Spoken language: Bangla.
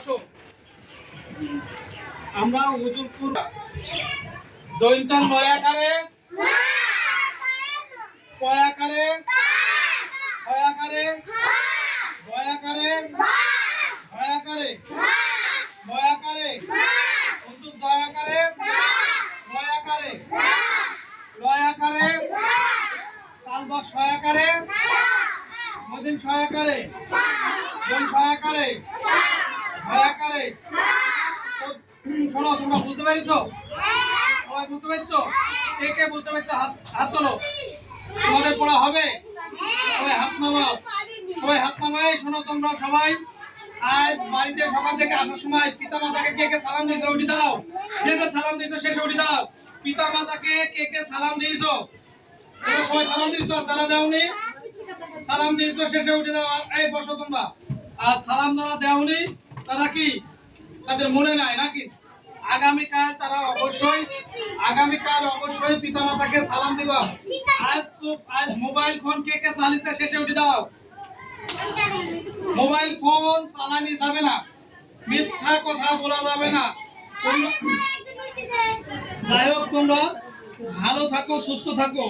বসো। আমরা হুজুরপুর দৈন্তান নয়াকারে পয়াকারে হয়াকারে দয়াকারে ভয়াকারে ময়াকারে অন্তত দয়াকারে লয়াকারে লয়াকারে তালবস সয়াকারে মদিন সয়াকারে বন সয়াকারে ভয়াকারে। শোনো, তোমরা বুঝতে পেরেছো? সবাই বুঝতে পেরেছো? কে কে বুঝতে পেরেছো? হাত তোলো। তোমাদের পড়া হবে? সবাই হাত নামাও, সবাই হাত নামাই। শোনো তোমরা সবাই, আজ বাড়িতে সকাল থেকে আসার সময় পিতা মাতাকে কে কে সালাম দিয়েছো উঠি দাও। যে যে সালাম দিয়েছো শেষে উঠি দাও। পিতা মাতাকে কে কে সালাম দিয়েছো? তোমরা সবাই সালাম দিয়েছো? যারা দেওনি সালাম দিয়েছো শেষে উঠে দাও। এই বসো তোমরা। আর সালাম যারা দেওনি তারা কি তাদের মনে নাই নাকি? আগামীকাল অবশ্যই পিতা মাতাকে সালাম দিবা। আজ মোবাইল ফোন কে কে চালিয়ে শেষে উঠে দাও। মোবাইল ফোন চালানি যাবে না, মিথ্যা কথা বলা যাবে না। যাই হোক, তোমরা ভালো থাকো, সুস্থ থাকো।